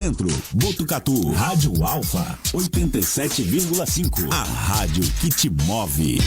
Centro, Botucatu, Rádio Alfa, 87,5. A rádio que te move.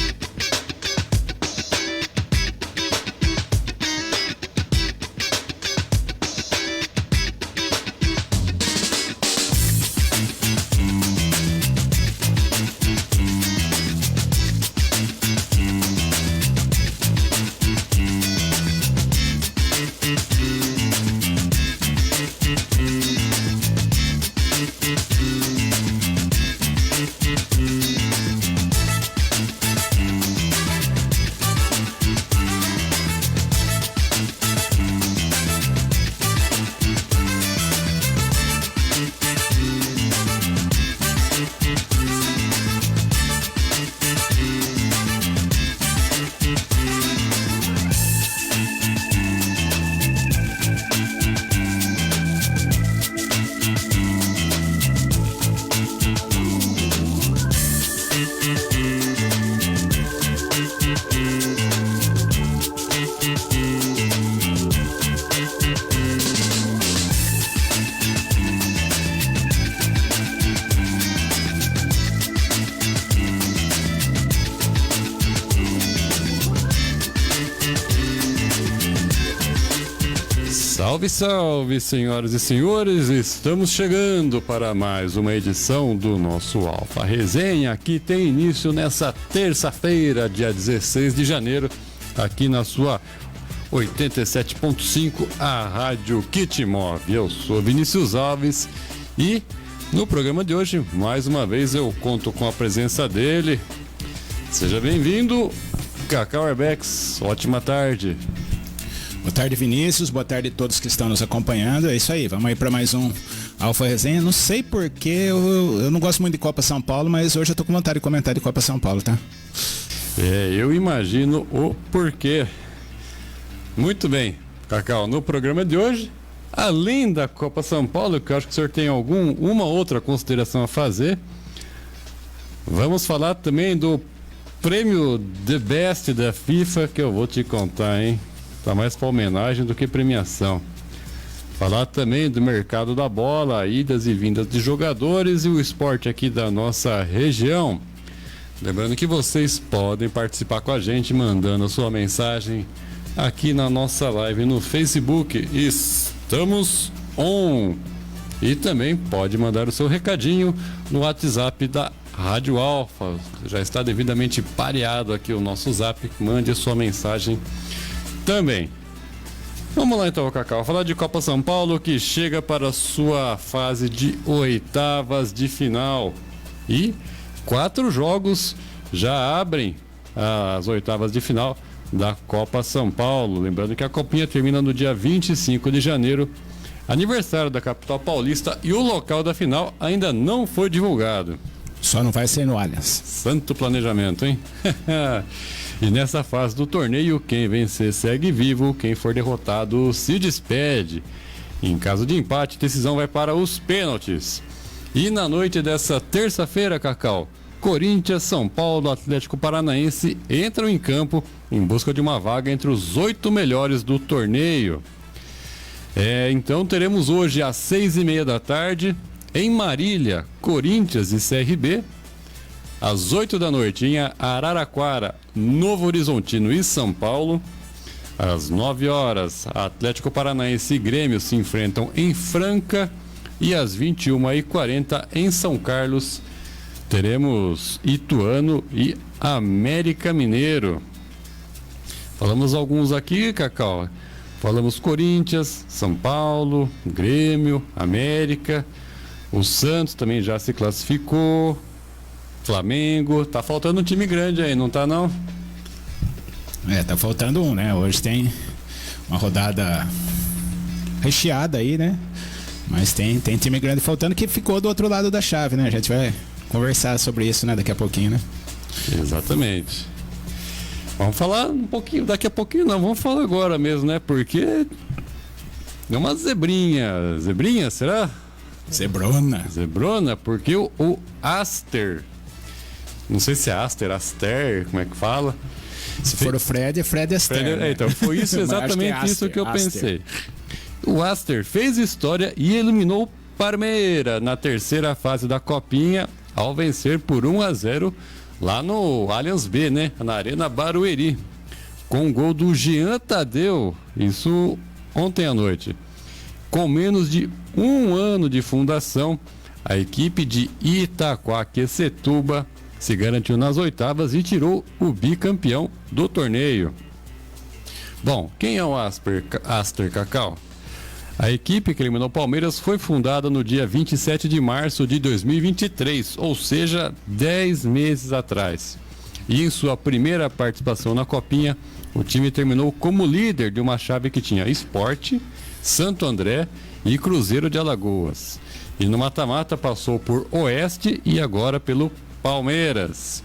Salve, salve, senhoras e senhores, estamos chegando para mais uma edição do nosso Alfa Resenha, que tem início nessa terça-feira, dia 16 de janeiro, aqui na sua 87.5, a rádio que te move. Eu sou Vinícius Alves e no programa de hoje, mais uma vez, eu conto com a presença dele. Seja bem-vindo, Cacau Arbex, ótima tarde. Boa tarde, Vinícius. Boa tarde a todos que estão nos acompanhando. É isso aí, vamos aí para mais um Alfa Resenha. Não sei porquê, eu não gosto muito de Copa São Paulo, mas hoje eu tô com vontade de comentar de Copa São Paulo, tá? Eu imagino o porquê. Muito bem, Cacau, no programa de hoje, além da Copa São Paulo, que eu acho que o senhor tem uma outra consideração a fazer, vamos falar também do prêmio The Best da FIFA, que eu vou te contar, hein? Tá mais para homenagem do que premiação. Falar também do mercado da bola, idas e vindas de jogadores e o esporte aqui da nossa região. Lembrando que vocês podem participar com a gente mandando a sua mensagem aqui na nossa live no Facebook. Estamos on! E também pode mandar o seu recadinho no WhatsApp da Rádio Alfa. Já está devidamente pareado aqui o nosso zap. Mande a sua mensagem também. Vamos lá então, Cacau, falar de Copa São Paulo, que chega para a sua fase de oitavas de final. E 4 jogos já abrem as oitavas de final da Copa São Paulo. Lembrando que a Copinha termina no dia 25 de janeiro, aniversário da capital paulista, e o local da final ainda não foi divulgado. Só não vai ser no Allianz. Santo planejamento, hein? E nessa fase do torneio, quem vencer segue vivo, quem for derrotado se despede. Em caso de empate, a decisão vai para os pênaltis. E na noite dessa terça-feira, Cacau, Corinthians, São Paulo, Atlético Paranaense entram em campo em busca de uma vaga entre os 8 melhores do torneio. Então teremos hoje às 6h30 da tarde, em Marília, Corinthians e CRB. Às 8 da noite, em Araraquara, Novo Horizontino e São Paulo. Às 9 horas, Atlético Paranaense e Grêmio se enfrentam em Franca. E às 21h40, em São Carlos, teremos Ituano e América Mineiro. Falamos alguns aqui, Cacau. Falamos Corinthians, São Paulo, Grêmio, América. O Santos também já se classificou. Flamengo, tá faltando um time grande aí, não tá não? Tá faltando um, né? Hoje tem uma rodada recheada aí, né? Mas tem time grande faltando que ficou do outro lado da chave, né? A gente vai conversar sobre isso, né? Daqui a pouquinho, né? Exatamente. Vamos falar um pouquinho, daqui a pouquinho não, vamos falar agora mesmo, né? Porque é uma zebrinha, será? Zebrona, porque o Aster, não sei se é Aster, como é que fala? Se for o Fred, é Fred Astaire. Né? Então, foi isso, exatamente isso que eu pensei. O Aster fez história e eliminou Parmeira na terceira fase da Copinha, ao vencer por 1-0 lá no Allianz B, né? Na Arena Barueri, com o gol do Jean Tadeu, isso ontem à noite. Com menos de um ano de fundação, a equipe de Itaquaquecetuba se garantiu nas oitavas e tirou o bicampeão do torneio. Bom, quem é o Aster, Cacau? A equipe que eliminou o Palmeiras foi fundada no dia 27 de março de 2023, ou seja, 10 meses atrás. E em sua primeira participação na Copinha, o time terminou como líder de uma chave que tinha Sport, Santo André e Cruzeiro de Alagoas. E no mata-mata passou por Oeste e agora pelo Palmeiras.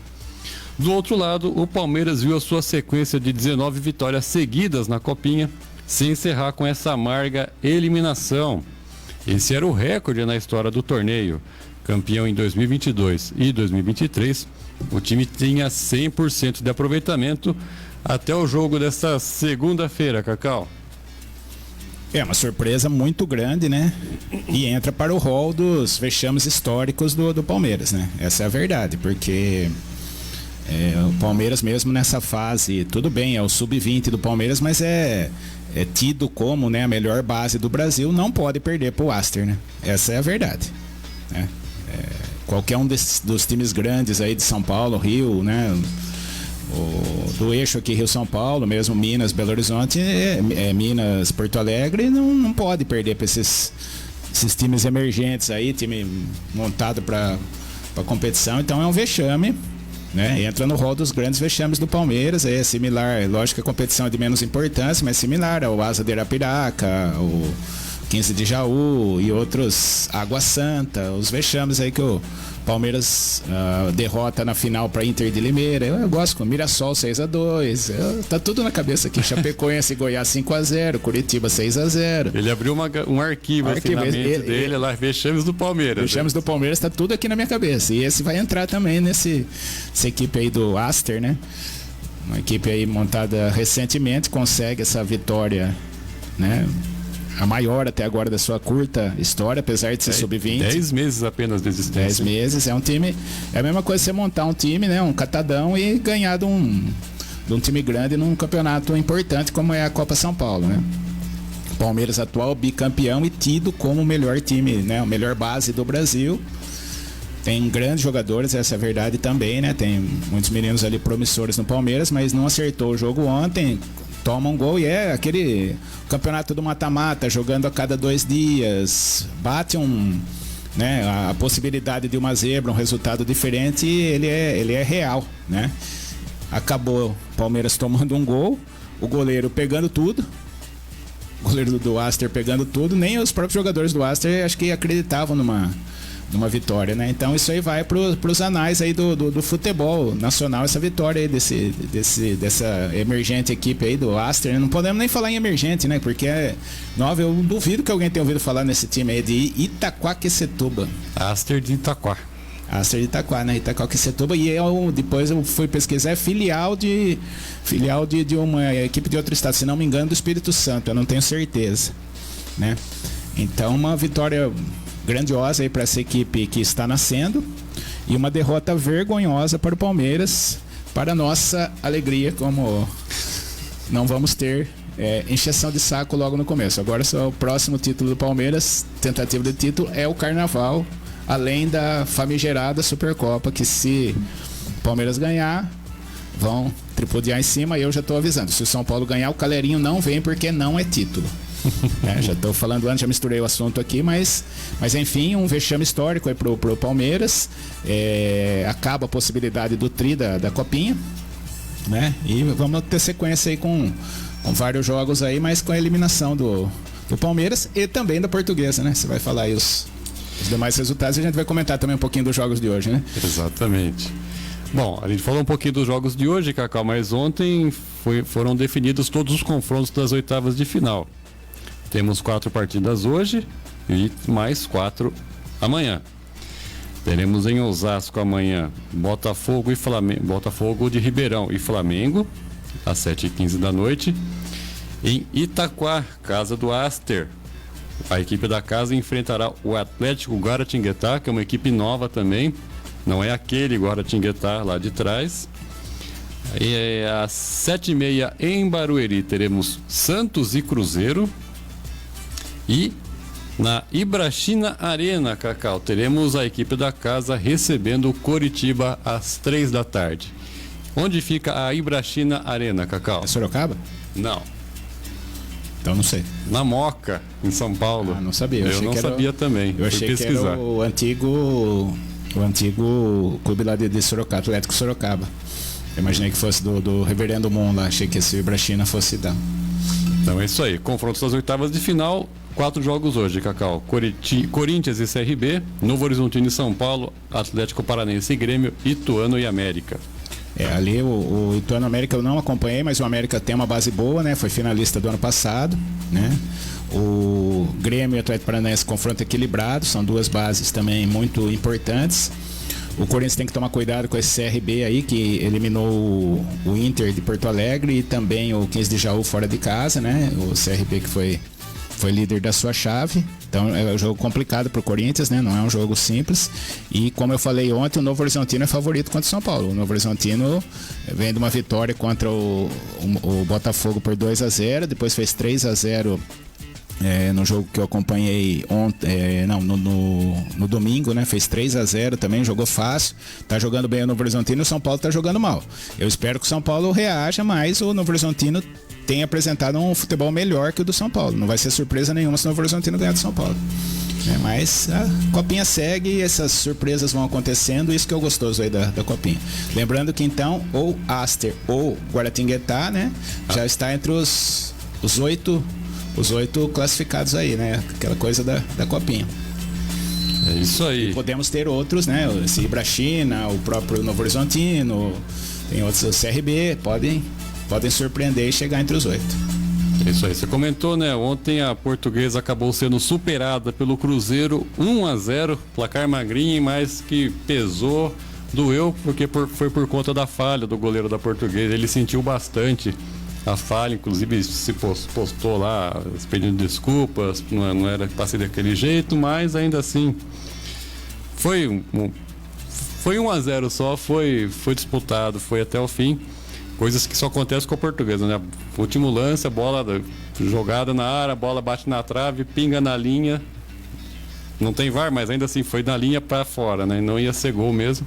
Do outro lado, o Palmeiras viu a sua sequência de 19 vitórias seguidas na Copinha se encerrar com essa amarga eliminação. Esse era o recorde na história do torneio. Campeão em 2022 e 2023, o time tinha 100% de aproveitamento até o jogo desta segunda-feira, Cacau. É uma surpresa muito grande, né? E entra para o rol dos vexames históricos do Palmeiras, né? Essa é a verdade, porque o Palmeiras mesmo nessa fase, tudo bem, é o sub-20 do Palmeiras, mas é tido como, né, a melhor base do Brasil, não pode perder para o Aster, né? Essa é a verdade, né? Qualquer um dos times grandes aí de São Paulo, Rio, né? Do eixo aqui Rio-São Paulo, mesmo Minas, Belo Horizonte, Minas, Porto Alegre, não pode perder para esses times emergentes aí, time montado para competição, então é um vexame, né? Entra no rol dos grandes vexames do Palmeiras, é similar, lógico que a competição é de menos importância, mas similar ao Asa de Arapiraca, o 15 de Jaú e outros, Água Santa, os vexames aí que o Palmeiras derrota na final para Inter de Limeira. Eu gosto com Mirassol 6-2, tá tudo na cabeça aqui. Chapecoense e Goiás 5-0, Curitiba 6-0. Ele abriu um arquivo assim na mente dele, lá, vexames do Palmeiras. Vexames do Palmeiras, tá tudo aqui na minha cabeça. E esse vai entrar também nessa equipe aí do Aster, né? Uma equipe aí montada recentemente, consegue essa vitória, né? A maior até agora da sua curta história, apesar de ser sub-20. 10 meses apenas de existência. 10 meses, é um time. É a mesma coisa você montar um time, né? Um catadão e ganhar de um time grande num campeonato importante como é a Copa São Paulo, né? Palmeiras atual bicampeão e tido como o melhor time, né? A melhor base do Brasil. Tem grandes jogadores, essa é a verdade também, né? Tem muitos meninos ali promissores no Palmeiras, mas não acertou o jogo ontem. Toma um gol e é aquele campeonato do mata-mata, jogando a cada 2 dias, bate né, a possibilidade de uma zebra, um resultado diferente, e ele é real, né? Acabou o Palmeiras tomando um gol, o goleiro pegando tudo, o goleiro do Aster pegando tudo, nem os próprios jogadores do Aster acho que acreditavam numa vitória, né? Então isso aí vai pros anais aí do futebol nacional, essa vitória aí dessa emergente equipe aí do Aster, né? Não podemos nem falar em emergente, né? Porque eu duvido que alguém tenha ouvido falar nesse time aí de Itaquaquecetuba. Aster de Itaquá. Aster de Itaquá, né? Itaquaquecetuba, e depois eu fui pesquisar, é filial de uma equipe de outro estado, se não me engano, do Espírito Santo, eu não tenho certeza, né? Então uma vitória grandiosa aí para essa equipe que está nascendo e uma derrota vergonhosa para o Palmeiras, para nossa alegria, como não vamos ter encheção de saco logo no começo. Agora só o próximo título do Palmeiras, tentativa de título, é o Carnaval, além da famigerada Supercopa, que se o Palmeiras ganhar, vão tripudiar em cima, e eu já estou avisando, se o São Paulo ganhar, o Caleirinho não vem porque não é título. Já estou falando antes, já misturei o assunto aqui, mas enfim, um vexame histórico aí pro Palmeiras. Acaba a possibilidade do tri da Copinha, né? E vamos ter sequência aí com vários jogos aí, mas com a eliminação do Palmeiras e também da Portuguesa, né? Você vai falar aí os demais resultados e a gente vai comentar também um pouquinho dos jogos de hoje, né? Exatamente. Bom, a gente falou um pouquinho dos jogos de hoje, Cacau, mas ontem foram definidos todos os confrontos das oitavas de final. Temos 4 partidas hoje e mais 4 amanhã. Teremos em Osasco amanhã Botafogo e Flamengo, Botafogo de Ribeirão e Flamengo, às 7h15 da noite. Em Itaquá, casa do Aster, A equipe da casa enfrentará o Atlético Guaratinguetá, que é uma equipe nova também. Não é aquele Guaratinguetá lá de trás. E às 7h30 em Barueri teremos Santos e Cruzeiro. E na Ibrachina Arena, Cacau, teremos a equipe da casa recebendo o Coritiba às 3 da tarde. Onde fica a Ibrachina Arena, Cacau? É Sorocaba? Não. Então não sei. Na Moca, em São Paulo. Ah, não sabia. Eu não sabia também. Eu achei que era o antigo clube lá de Sorocaba, Atlético Sorocaba. Eu imaginei que fosse do Reverendo Mon lá. Achei que esse Ibrachina fosse dar. Então é isso aí. Confrontos das oitavas de final. 4 jogos hoje, Cacau. Corinthians e CRB, Novo Horizontino e São Paulo, Atlético Paranense e Grêmio, Ituano e América. Ali o Ituano América eu não acompanhei, mas o América tem uma base boa, né? Foi finalista do ano passado, né? O Grêmio e o Atlético Paranaense confronto equilibrado, são duas bases também muito importantes. O Corinthians tem que tomar cuidado com esse CRB aí, que eliminou o Inter de Porto Alegre e também o 15 de Jaú fora de casa, né? O CRB que foi líder da sua chave. Então é um jogo complicado para o Corinthians, né? Não é um jogo simples. E como eu falei ontem, o Novo Horizontino é favorito contra o São Paulo. O Novo Horizontino vem de uma vitória contra o Botafogo por 2-0, depois fez 3-0 no jogo que eu acompanhei ontem, no domingo, né? Fez 3-0 também, jogou fácil, tá jogando bem o Novo Horizontino e o São Paulo tá jogando mal. Eu espero que o São Paulo reaja, mas o Novo Horizontino tem apresentado um futebol melhor que o do São Paulo. Não vai ser surpresa nenhuma se o Novo Horizontino ganhar do São Paulo. Mas a Copinha segue e essas surpresas vão acontecendo, isso que é o gostoso aí da Copinha. Lembrando que então, ou Aster ou Guaratinguetá, né? Já está entre os 8 classificados aí, né? Aquela coisa da Copinha. É isso aí. E podemos ter outros, né? Esse Ibrachina, o próprio Novo Horizontino, tem outros, o CRB, podem surpreender e chegar entre os 8. É isso aí, você comentou, né? Ontem a Portuguesa acabou sendo superada pelo Cruzeiro 1-0, placar magrinho, mas que pesou, doeu, porque foi por conta da falha do goleiro da Portuguesa. Ele sentiu bastante a falha, inclusive se postou lá pedindo desculpas, não era para ser daquele jeito, mas ainda assim foi 1-0 só, foi disputado, foi até o fim. Coisas que só acontecem com a Portuguesa, né? Último lance, a bola jogada na área, a bola bate na trave, pinga na linha. Não tem VAR, mas ainda assim foi na linha para fora, né? Não ia ser gol mesmo.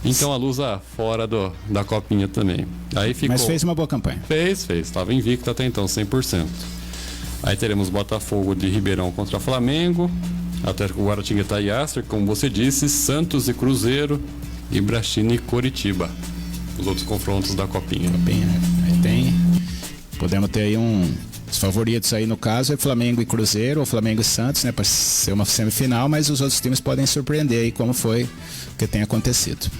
Então a Lusa fora da Copinha também. Aí ficou... Mas fez uma boa campanha. Fez. Estava invicto até então, 100%. Aí teremos Botafogo de Ribeirão contra Flamengo, Atlético Guaratinguetá e Aster, como você disse, Santos e Cruzeiro, Ibrachina e Coritiba. Os outros confrontos da Copinha. Né? Aí podemos ter aí os favoritos aí no caso é Flamengo e Cruzeiro, ou Flamengo e Santos, né? Para ser uma semifinal, mas os outros times podem surpreender aí como foi o que tem acontecido.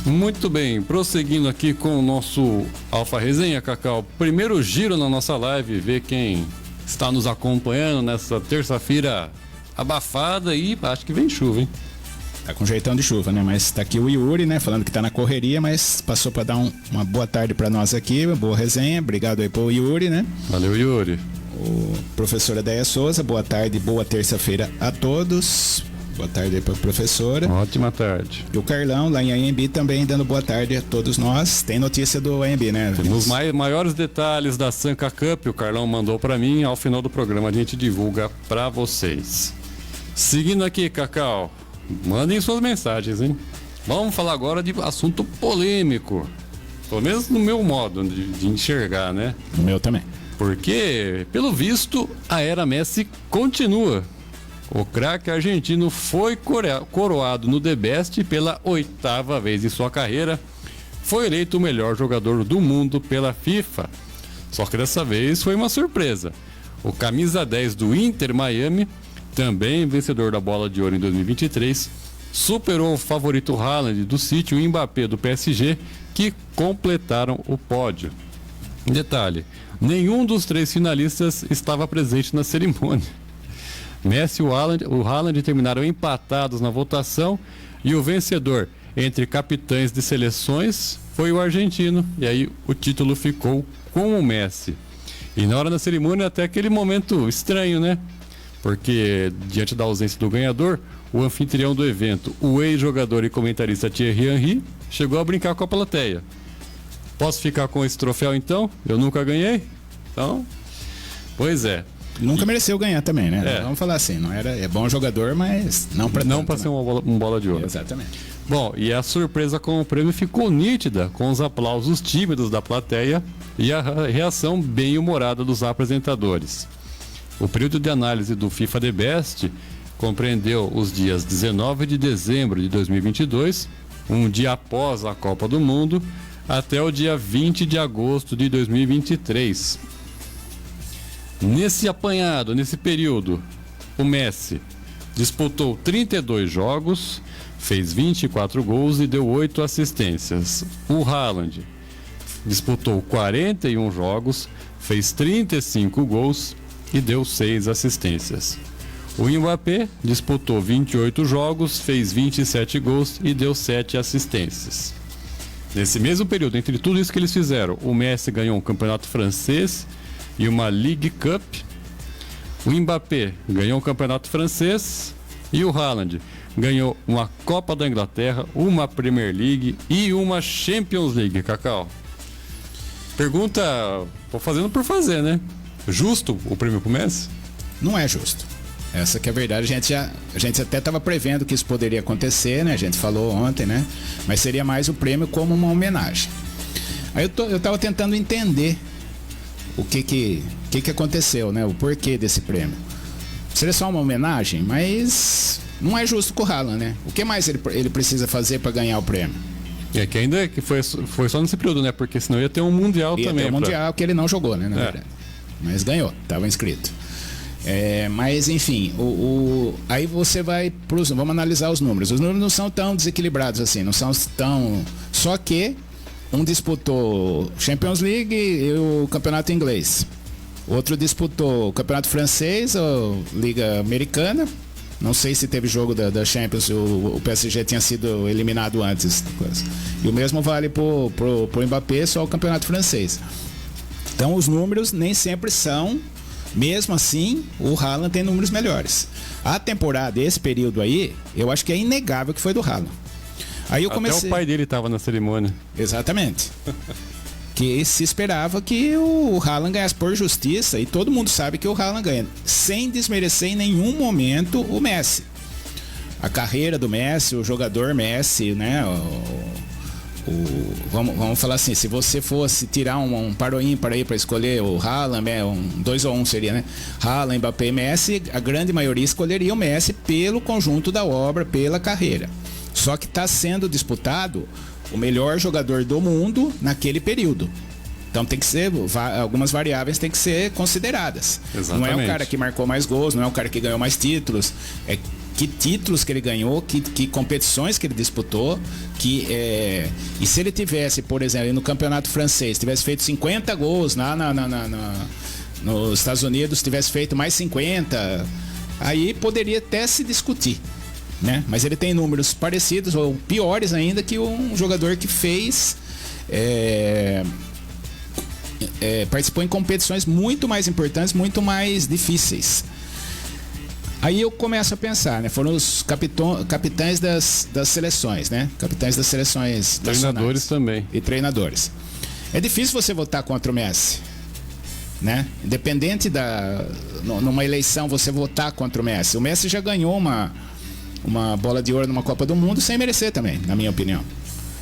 Muito bem, prosseguindo aqui com o nosso Alfa Resenha, Cacau. Primeiro giro na nossa live, ver quem está nos acompanhando nessa terça-feira abafada e acho que vem chuva, hein? Tá com jeitão de chuva, né? Mas tá aqui o Yuri, né? Falando que tá na correria, mas passou para dar uma boa tarde para nós aqui, uma boa resenha. Obrigado aí pro Yuri, né? Valeu, Yuri. O professor Adéia Souza, boa tarde, boa terça-feira a todos. Boa tarde aí pra professora. Ótima tarde. E o Carlão, lá em AMB, também dando boa tarde a todos nós. Tem notícia do AMB, né? Temos maiores detalhes da Sanca Cup, o Carlão mandou para mim. Ao final do programa a gente divulga para vocês. Seguindo aqui, Cacau. Mandem suas mensagens, hein? Vamos falar agora de assunto polêmico. Pelo menos no meu modo de enxergar, né? No meu também. Porque, pelo visto, a era Messi continua. O craque argentino foi coroado no The Best pela 8ª vez em sua carreira. Foi eleito o melhor jogador do mundo pela FIFA. Só que dessa vez foi uma surpresa. O camisa 10 do Inter Miami, também vencedor da Bola de Ouro em 2023, superou o favorito Haaland do City e o Mbappé do PSG, que completaram o pódio. Detalhe, nenhum dos 3 finalistas estava presente na cerimônia. Messi e o Haaland terminaram empatados na votação e o vencedor entre capitães de seleções foi o argentino, e aí o título ficou com o Messi. E na hora da cerimônia, até aquele momento estranho, né? Porque, diante da ausência do ganhador, o anfitrião do evento, o ex-jogador e comentarista Thierry Henry, chegou a brincar com a plateia. Posso ficar com esse troféu então? Eu nunca ganhei? Então, pois é. Nunca mereceu ganhar também, né? É. Vamos falar assim, não era, é bom jogador, mas não para Não para ser um bola de ouro. Exatamente. Bom, e a surpresa com o prêmio ficou nítida, com os aplausos tímidos da plateia e a reação bem-humorada dos apresentadores. O período de análise do FIFA The Best compreendeu os dias 19 de dezembro de 2022, um dia após a Copa do Mundo, até o dia 20 de agosto de 2023. Nesse apanhado, nesse período, o Messi disputou 32 jogos, fez 24 gols e deu 8 assistências. O Haaland disputou 41 jogos, fez 35 gols e deu 6 assistências. O Mbappé disputou 28 jogos, fez 27 gols e deu 7 assistências. Nesse mesmo período, entre tudo isso que eles fizeram, o Messi ganhou um campeonato francês e uma League Cup. O Mbappé ganhou um campeonato francês e o Haaland ganhou uma Copa da Inglaterra, uma Premier League e uma Champions League, Cacau. Pergunta, tô fazendo por fazer, né? Justo o prêmio pro Messi? Não é justo. Essa que é a verdade. A gente até estava prevendo que isso poderia acontecer, né? A gente falou ontem, né? Mas seria mais o prêmio como uma homenagem. Aí eu tava tentando entender o que aconteceu, né? O porquê desse prêmio. Seria só uma homenagem, mas não é justo com o Haaland, né? O que mais ele precisa fazer para ganhar o prêmio? É que ainda que foi só nesse período, né? Porque senão ia ter um Mundial Ia também. ter um Mundial que ele não jogou, né? Na verdade. Mas ganhou, estava inscrito. Mas enfim, aí você vai vamos analisar os números. Os números não são tão desequilibrados assim, não são tão. Só que um disputou Champions League e o campeonato inglês. Outro disputou o campeonato francês, a Liga Americana. Não sei se teve jogo da Champions, o PSG tinha sido eliminado antes. E o mesmo vale pro Mbappé, só o campeonato francês. Então os números nem sempre são. Mesmo assim, o Haaland tem números melhores. A temporada, esse período aí, eu acho que é inegável que foi do Haaland. Aí eu comecei... Até o pai dele estava na cerimônia. Exatamente. Que se esperava que o Haaland ganhasse por justiça, e todo mundo sabe que o Haaland ganha, sem desmerecer em nenhum momento o Messi. A carreira do Messi, o jogador Messi, né? Vamos falar assim, se você fosse tirar um par ou ímpar aí para escolher o Haaland, um 2 ou 1 seria, né? Haaland, Mbappé e Messi, a grande maioria escolheria o Messi pelo conjunto da obra, pela carreira. Só que está sendo disputado o melhor jogador do mundo naquele período. Então tem que ser, algumas variáveis têm que ser consideradas. Exatamente. Não é o cara que marcou mais gols, não é o cara que ganhou mais títulos, é que títulos que ele ganhou, que competições que ele disputou, e se ele tivesse, por exemplo, no campeonato francês, tivesse feito 50 gols nos Estados Unidos, tivesse feito mais 50, aí poderia até se discutir, né? Mas ele tem números parecidos ou piores ainda que um jogador que fez participou em competições muito mais importantes, muito mais difíceis. Aí eu começo a pensar, né? Foram os capitães das seleções, né? Capitães das seleções treinadores também. E treinadores. É difícil você votar contra o Messi, né? Independente numa eleição você votar contra o Messi. O Messi já ganhou uma bola de ouro numa Copa do Mundo sem merecer também, na minha opinião.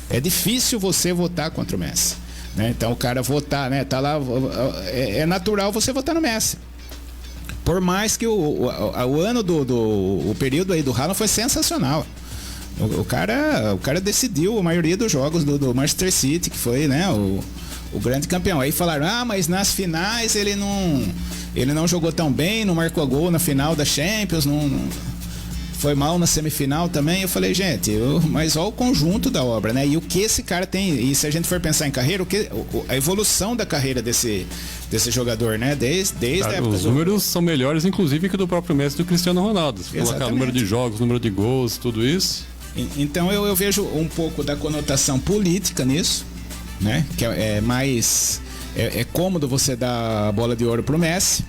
É difícil você votar contra o Messi, né? Então o cara votar, né? Tá lá, é natural você votar no Messi. Por mais que o ano o período aí do Haaland foi sensacional. O cara decidiu a maioria dos jogos do Manchester City, que foi, né, o grande campeão. Aí falaram, mas nas finais ele não jogou tão bem, não marcou gol na final da Champions, não foi mal na semifinal também. Eu falei, gente, mas olha o conjunto da obra, né? E o que esse cara tem, e se a gente for pensar em carreira, a evolução da carreira desse jogador, né? Desde a época. Os números são melhores, inclusive, que do próprio Messi e do Cristiano Ronaldo. Se colocar número de jogos, número de gols, tudo isso. Então eu vejo um pouco da conotação política nisso, né? Que é mais é cômodo você dar a bola de ouro pro Messi,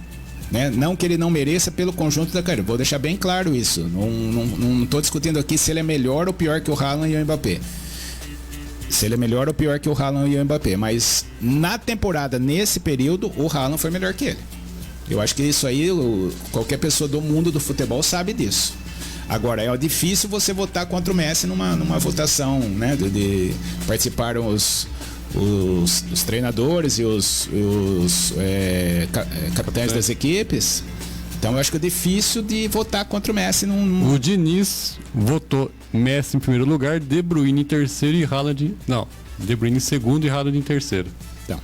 né? Não que ele não mereça pelo conjunto da carreira. Vou deixar bem claro isso. Não estou discutindo aqui se ele é melhor ou pior que o Haaland e o Mbappé. Se ele é melhor ou pior que o Haaland e o Mbappé. Mas na temporada, nesse período, o Haaland foi melhor que ele. Eu acho que isso aí, qualquer pessoa do mundo do futebol sabe disso. Agora, é difícil você votar contra o Messi numa votação, né? De participaram os treinadores e os capitães das equipes. Então eu acho que é difícil de votar contra o Messi. O Diniz votou Messi em primeiro lugar, De Bruyne em terceiro e Haaland... Não, De Bruyne em segundo e Haaland em terceiro. Então,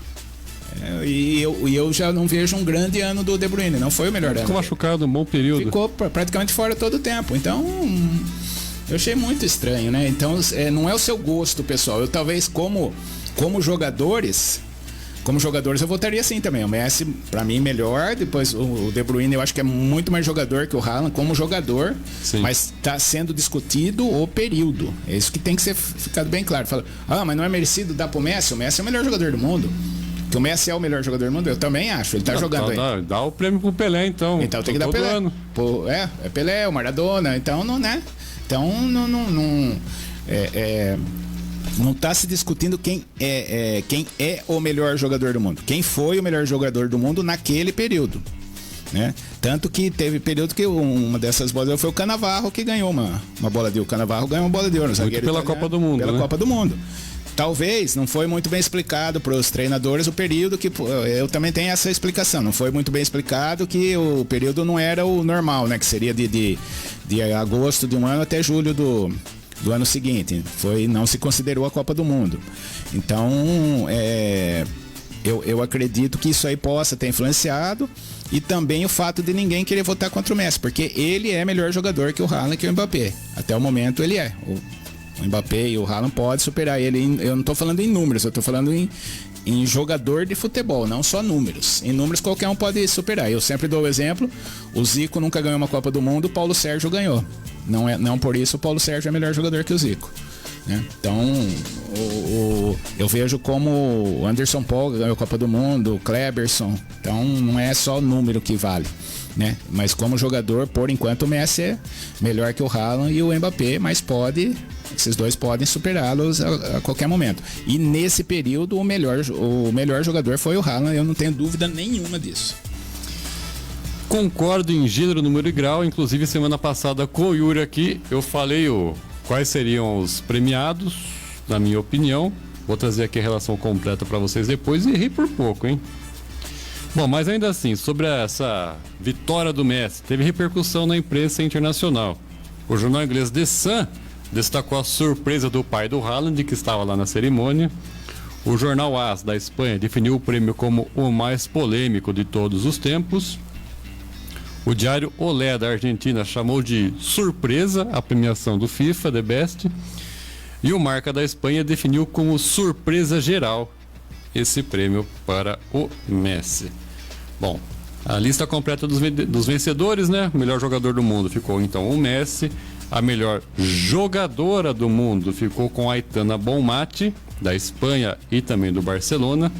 eu já não vejo um grande ano do De Bruyne. Não foi o melhor ano. Ficou machucado um bom período. Ficou praticamente fora todo o tempo. Então... eu achei muito estranho, né? Então, não é o seu gosto, pessoal. Eu talvez, como jogadores eu votaria assim também. O Messi, pra mim, melhor. Depois o De Bruyne, eu acho que é muito mais jogador que o Haaland como jogador. Sim. Mas tá sendo discutido o período. É isso que tem que ser ficado bem claro. Fala, mas não é merecido dar pro Messi? O Messi é o melhor jogador do mundo. Que o Messi é o melhor jogador do mundo, eu também acho. Ele tá jogando aí. Dá o prêmio pro Pelé, então. Então tem que dar Pelé. É Pelé, o Maradona. Então, não, né? Então, não está se discutindo quem é o melhor jogador do mundo. Quem foi o melhor jogador do mundo naquele período, né? Tanto que teve período que uma dessas bolas foi o Cannavaro que ganhou uma bola de ouro. O Cannavaro ganhou uma bola de ouro. Pela Copa do Mundo, Pela Copa do Mundo. Talvez não foi muito bem explicado para os treinadores o período que... Eu também tenho essa explicação. Não foi muito bem explicado que o período não era o normal, né? Que seria de agosto de um ano até julho do ano seguinte. Não se considerou a Copa do Mundo. Então, eu acredito que isso aí possa ter influenciado. E também o fato de ninguém querer votar contra o Messi. Porque ele é melhor jogador que o Haaland e que o Mbappé. Até o momento ele é. O Mbappé e o Haaland podem superar ele. Eu não estou falando em números, eu estou falando em jogador de futebol, não só números. Em números qualquer um pode superar. Eu sempre dou o exemplo, o Zico nunca ganhou uma Copa do Mundo, o Paulo Sérgio ganhou. Não por isso o Paulo Sérgio é melhor jogador que o Zico, né? Então, eu vejo como o Anderson Polga ganhou a Copa do Mundo, o Kleberson. Então, não é só o número que vale, né? Mas como jogador, por enquanto, o Messi é melhor que o Haaland e o Mbappé, mas esses dois podem superá-los a qualquer momento. E nesse período, o melhor jogador foi o Haaland, eu não tenho dúvida nenhuma disso. Concordo em gênero, número e grau. Inclusive, semana passada com o Yuri aqui, eu falei quais seriam os premiados, na minha opinião. Vou trazer aqui a relação completa para vocês depois e errei por pouco, hein? Bom, mas ainda assim, sobre essa vitória do Messi, teve repercussão na imprensa internacional. O jornal inglês The Sun destacou a surpresa do pai do Haaland, que estava lá na cerimônia. O jornal AS da Espanha definiu o prêmio como o mais polêmico de todos os tempos. O diário Olé da Argentina chamou de surpresa a premiação do FIFA The Best. E o Marca da Espanha definiu como surpresa geral esse prêmio para o Messi. Bom, a lista completa dos vencedores, né? O melhor jogador do mundo ficou então o Messi. A melhor jogadora do mundo ficou com a Aitana Bonmati, da Espanha e também do Barcelona.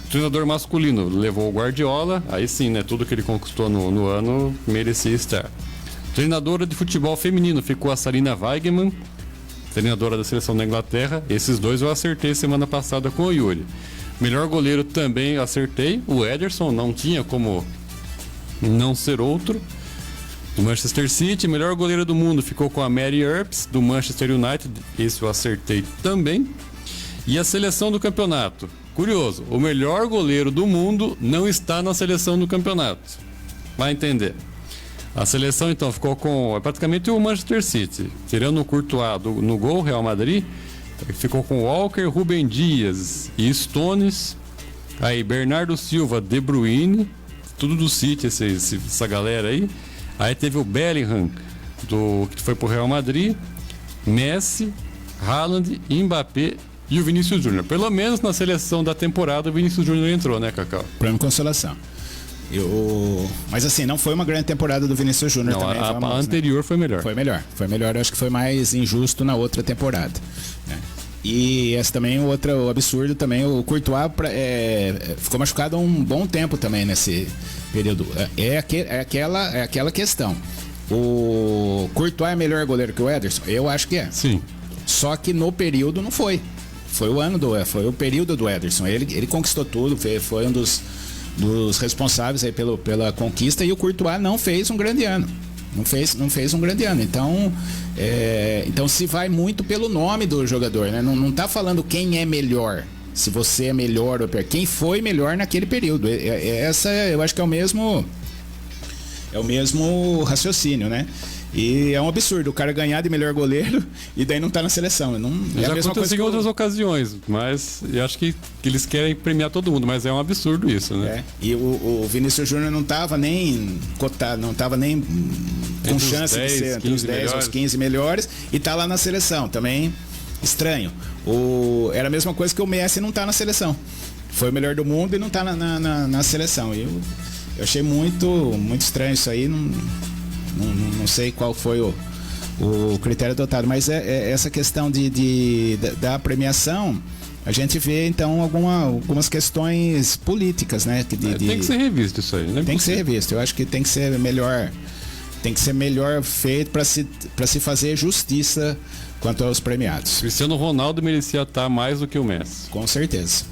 O treinador masculino levou o Guardiola, aí sim, né? Tudo que ele conquistou no ano merecia estar. Treinadora de futebol feminino ficou a Sarina Wiegman, treinadora da seleção da Inglaterra. Esses dois eu acertei semana passada com o Yuri. Melhor goleiro também acertei, o Ederson, não tinha como não ser outro. Do Manchester City, melhor goleira do mundo ficou com a Mary Earps, do Manchester United, esse eu acertei também. E a seleção do campeonato, curioso, o melhor goleiro do mundo não está na seleção do campeonato, vai entender. A seleção então ficou com praticamente o Manchester City, tirando o Courtois no gol, Real Madrid, ficou com Walker, Rubem Dias e Stones, aí Bernardo Silva, De Bruyne, tudo do City, essa galera aí. Aí teve o Bellingham, que foi pro Real Madrid, Messi, Haaland, Mbappé e o Vinícius Júnior. Pelo menos na seleção da temporada o Vinícius Júnior entrou, né, Cacau? Prêmio consolação. Mas assim, não foi uma grande temporada do Vinícius Júnior também. A anterior, né? Foi melhor. Foi melhor, acho que foi mais injusto na outra temporada, né? E esse também, outro absurdo também, o Courtois ficou machucado há um bom tempo também nesse período. É aquela questão. O Courtois é melhor goleiro que o Ederson? Eu acho que é. Sim. Só que no período não foi. Foi o período do Ederson. Ele conquistou tudo, foi um dos responsáveis aí pela conquista, e o Courtois não fez um grande ano. Não fez um grande ano. Então se vai muito pelo nome do jogador, né? Não tá falando quem é melhor, se você é melhor ou pior, quem foi melhor naquele período. Eu acho que é o mesmo raciocínio, né? E é um absurdo o cara ganhar de melhor goleiro e daí não tá na seleção. Já aconteceu em outras ocasiões, mas eu acho que eles querem premiar todo mundo, mas é um absurdo isso, né? E o Vinícius Júnior não tava nem cotado, não tava nem com chance de ser entre os 10 ou os 15 melhores, e tá lá na seleção. Também estranho. Era a mesma coisa que o Messi não tá na seleção. Foi o melhor do mundo e não tá na seleção. Eu achei muito estranho isso aí. Não sei qual foi o critério adotado, mas essa questão da premiação, a gente vê então algumas questões políticas, né? Tem que ser revisto isso aí, né? Tem que ser revisto. Eu acho que tem que ser melhor feito para se fazer justiça quanto aos premiados. Cristiano Ronaldo merecia estar mais do que o Messi. Com certeza.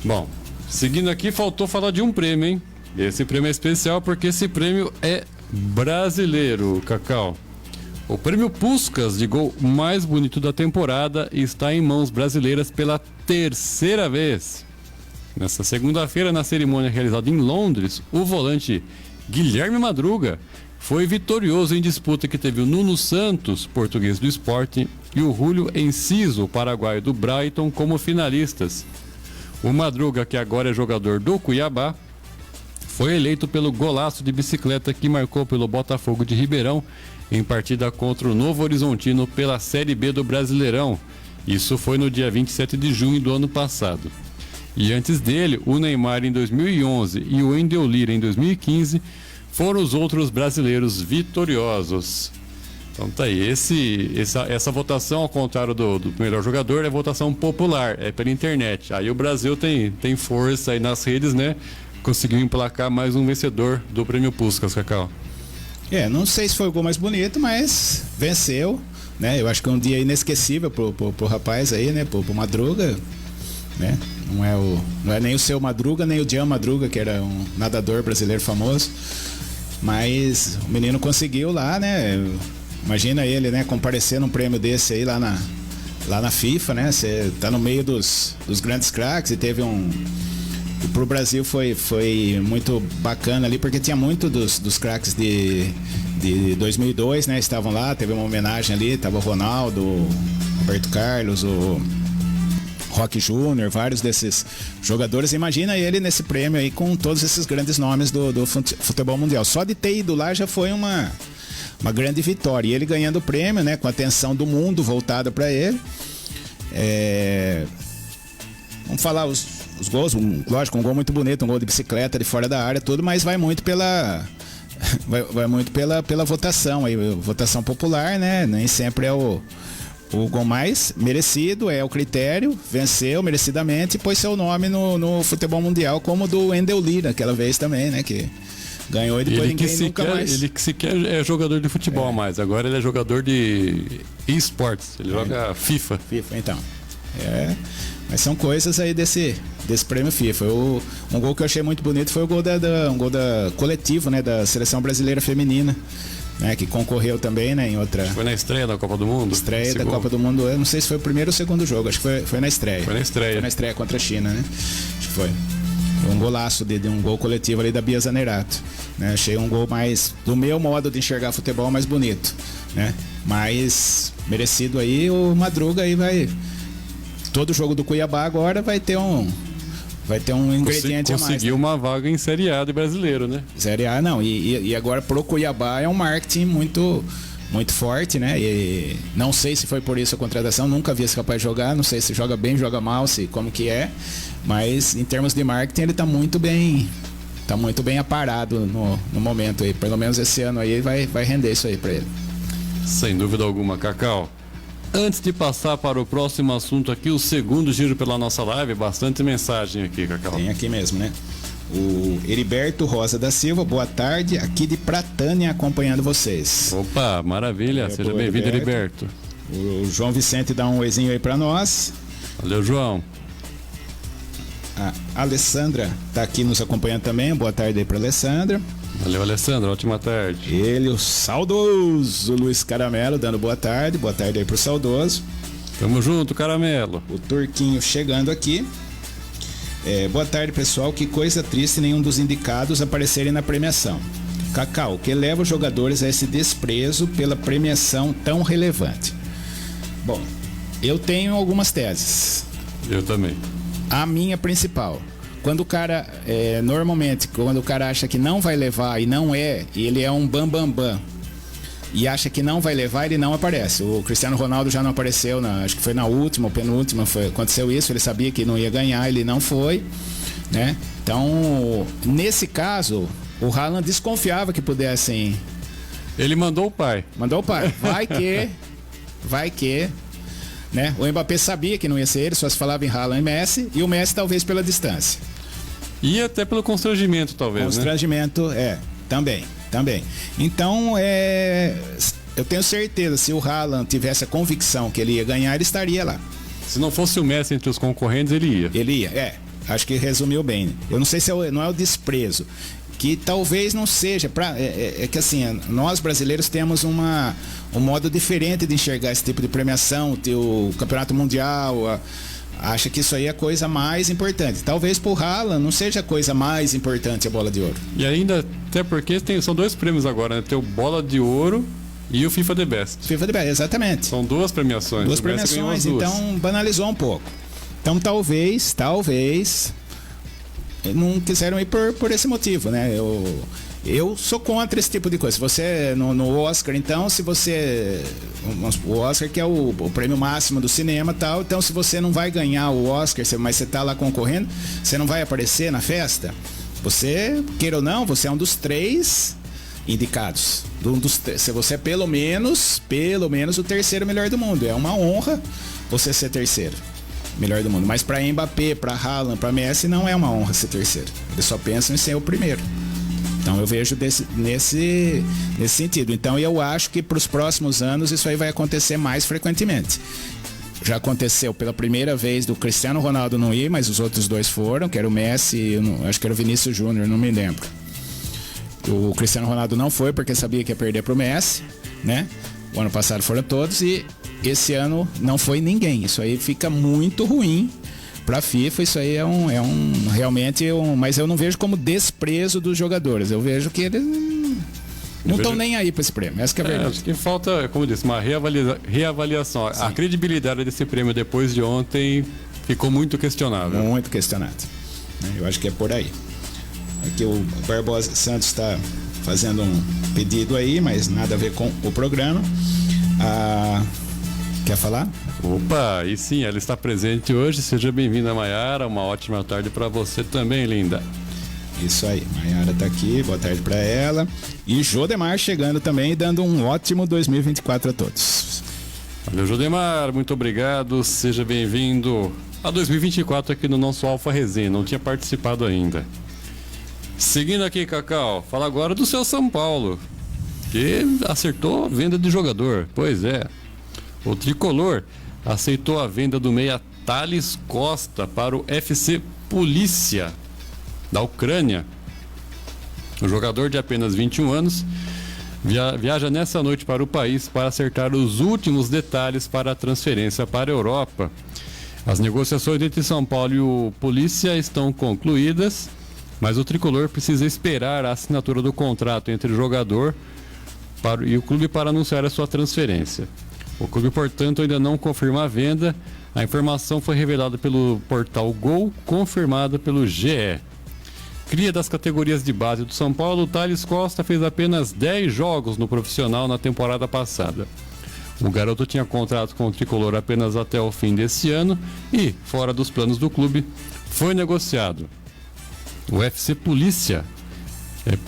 Bom, seguindo aqui, faltou falar de um prêmio, hein? Esse prêmio é especial porque esse prêmio é brasileiro, Cacau. O prêmio Puskás de gol mais bonito da temporada está em mãos brasileiras pela terceira vez. Nesta segunda-feira, na cerimônia realizada em Londres, o volante Guilherme Madruga foi vitorioso em disputa que teve o Nuno Santos, português do Sporting, e o Julio Enciso, paraguaio do Brighton, como finalistas. O Madruga, que agora é jogador do Cuiabá, foi eleito pelo golaço de bicicleta que marcou pelo Botafogo de Ribeirão em partida contra o Novo Horizontino pela Série B do Brasileirão. Isso foi no dia 27 de junho do ano passado. E antes dele, o Neymar em 2011 e o Wendel Lira em 2015 foram os outros brasileiros vitoriosos. Então tá aí, essa votação, ao contrário do melhor jogador, é votação popular, é pela internet. Aí o Brasil tem força aí nas redes, né? Conseguiu emplacar mais um vencedor do prêmio Puskás, Cacau. Não sei se foi o gol mais bonito, mas venceu, né? Eu acho que é um dia inesquecível pro rapaz aí, né? Pro Madruga, né? Não é nem o seu Madruga, nem o Jean Madruga, que era um nadador brasileiro famoso, mas o menino conseguiu lá, né? Imagina ele, né? Comparecer num prêmio desse aí lá na FIFA, né? Você tá no meio dos grandes craques, e teve pro Brasil foi muito bacana ali, porque tinha muito dos craques de 2002, né? Estavam lá, teve uma homenagem ali, tava o Ronaldo, o Roberto Carlos, o Roque Júnior, vários desses jogadores. Imagina ele nesse prêmio aí com todos esses grandes nomes do futebol mundial. Só de ter ido lá já foi uma grande vitória. E ele ganhando o prêmio, né? Com a atenção do mundo voltada para ele. Vamos falar os gols, lógico, um gol muito bonito, um gol de bicicleta de fora da área, tudo, mas vai muito pela votação aí, votação popular, né? Nem sempre é o gol mais merecido, é o critério, venceu merecidamente e pôs seu nome no futebol mundial, como o do Wendel Lira, aquela vez também, né? Que ganhou e depois ninguém nunca mais. Ele que sequer é jogador de futebol mais, agora ele é jogador de esportes, ele joga FIFA. FIFA, então. Mas são coisas aí desse prêmio FIFA. Um gol que eu achei muito bonito foi o gol um gol coletivo, né, da seleção brasileira feminina, né, que concorreu também, né, em outra. Foi na estreia da Copa do Mundo? Estreia da Copa do Mundo. Eu não sei se foi o primeiro ou o segundo jogo, acho que foi na estreia. Foi na estreia contra a China, né? Acho que foi. Um golaço de um gol coletivo ali da Bia Zanerato, né? Achei um gol mais, do meu modo de enxergar futebol, mais bonito, né? Mais merecido aí. O Madruga aí vai. Todo jogo do Cuiabá agora vai ter um ingrediente a mais. Conseguiu, né? Uma vaga em Série A de brasileiro, né? Série A não, e agora pro Cuiabá é um marketing muito, muito forte, né? E não sei se foi por isso a contratação, nunca vi esse rapaz jogar, não sei se joga bem, joga mal, se como que é, mas em termos de marketing ele tá muito bem aparado no momento aí, pelo menos esse ano aí vai render isso aí pra ele. Sem dúvida alguma, Cacau. Antes de passar para o próximo assunto aqui, o segundo giro pela nossa live, bastante mensagem aqui, Cacau. Tem aqui mesmo, né? O Heriberto Rosa da Silva, boa tarde, aqui de Pratânia acompanhando vocês. Opa, maravilha, seja bem-vindo, Heriberto. O João Vicente dá um oizinho aí pra nós. Valeu, João. A Alessandra tá aqui nos acompanhando também, boa tarde aí pra Alessandra. Valeu, Alessandra, ótima tarde. Ele, o saudoso Luiz Caramelo, dando boa tarde aí pro saudoso. Tamo junto, Caramelo. O Turquinho chegando aqui. Boa tarde, pessoal. Que coisa triste nenhum dos indicados aparecerem na premiação. Cacau, o que leva os jogadores a esse desprezo pela premiação tão relevante? Bom, eu tenho algumas teses. Eu também. A minha principal. Quando o cara, normalmente, quando o cara acha que não vai levar e não é, e ele é um bam, e acha que não vai levar, ele não aparece. O Cristiano Ronaldo já não apareceu, acho que foi na última ou penúltima, aconteceu isso, ele sabia que não ia ganhar, ele não foi, né? Então, nesse caso, o Haaland desconfiava que pudessem... Ele mandou o pai. Vai que, né? O Mbappé sabia que não ia ser ele, só se falava em Haaland e Messi, e o Messi talvez pela distância. E até pelo constrangimento, talvez, Constrangimento, né? Também. Então, eu tenho certeza, se o Haaland tivesse a convicção que ele ia ganhar, ele estaria lá. Se não fosse o Messi entre os concorrentes, ele ia. Ele ia, acho que resumiu bem. Eu não sei se não é o desprezo, que talvez não seja, que assim, nós brasileiros temos um modo diferente de enxergar esse tipo de premiação, o Campeonato Mundial, acha que isso aí é a coisa mais importante. Talvez pro Haaland não seja a coisa mais importante a Bola de Ouro. E ainda, até porque são dois prêmios agora, né? Tem o Bola de Ouro e o FIFA The Best. FIFA The Best, exatamente. São duas premiações. Duas premiações, então banalizou um pouco. Então talvez não quiseram ir por esse motivo, né? Eu sou contra esse tipo de coisa. Se você, no Oscar, então, se você... O Oscar que é o prêmio máximo do cinema e tal, então se você não vai ganhar o Oscar, mas você tá lá concorrendo, você não vai aparecer na festa, você, queira ou não, você é um dos 3 indicados. Se você é pelo menos o terceiro melhor do mundo. É uma honra você ser terceiro melhor do mundo. Mas para Mbappé, para Haaland, para Messi, não é uma honra ser terceiro. Eles só pensam em ser o primeiro. Então eu vejo nesse sentido. Então eu acho que para os próximos anos isso aí vai acontecer mais frequentemente. Já aconteceu pela primeira vez do Cristiano Ronaldo não ir, mas os outros 2 foram, que era o Messi, acho que era o Vinícius Júnior, não me lembro. O Cristiano Ronaldo não foi porque sabia que ia perder para o Messi, né? O ano passado foram todos e esse ano não foi ninguém. Isso aí fica muito ruim pra FIFA. Isso aí mas eu não vejo como desprezo dos jogadores. Eu vejo que eles não estão nem aí pra esse prêmio. Essa que é a verdade. Acho que falta, como disse, uma reavaliação. Sim. A credibilidade desse prêmio depois de ontem ficou muito questionável. Muito questionado. Eu acho que é por aí. Aqui o Barbosa Santos está fazendo um pedido aí, mas nada a ver com o programa. Quer falar? Opa, e sim, ela está presente hoje. Seja bem-vinda, Maiara. Uma ótima tarde para você também, linda. Isso aí, Maiara está aqui, boa tarde para ela. E Jodemar chegando também e dando um ótimo 2024 a todos. Valeu, Jodemar, muito obrigado. Seja bem-vindo a 2024 aqui no nosso Alfa Resenha. Não tinha participado ainda. Seguindo aqui, Cacau, fala agora do seu São Paulo, que acertou a venda de jogador. Pois é. O Tricolor aceitou a venda do meia Thales Costa para o FC Polícia da Ucrânia. O jogador de apenas 21 anos viaja nessa noite para o país para acertar os últimos detalhes para a transferência para a Europa. As negociações entre São Paulo e o Polícia estão concluídas, mas o Tricolor precisa esperar a assinatura do contrato entre o jogador e o clube para anunciar a sua transferência. O clube, portanto, ainda não confirma a venda. A informação foi revelada pelo portal Gol, confirmada pelo GE. Cria das categorias de base do São Paulo, o Thales Costa fez apenas 10 jogos no profissional na temporada passada. O garoto tinha contrato com o Tricolor apenas até o fim desse ano e, fora dos planos do clube, foi negociado. O FC Polícia,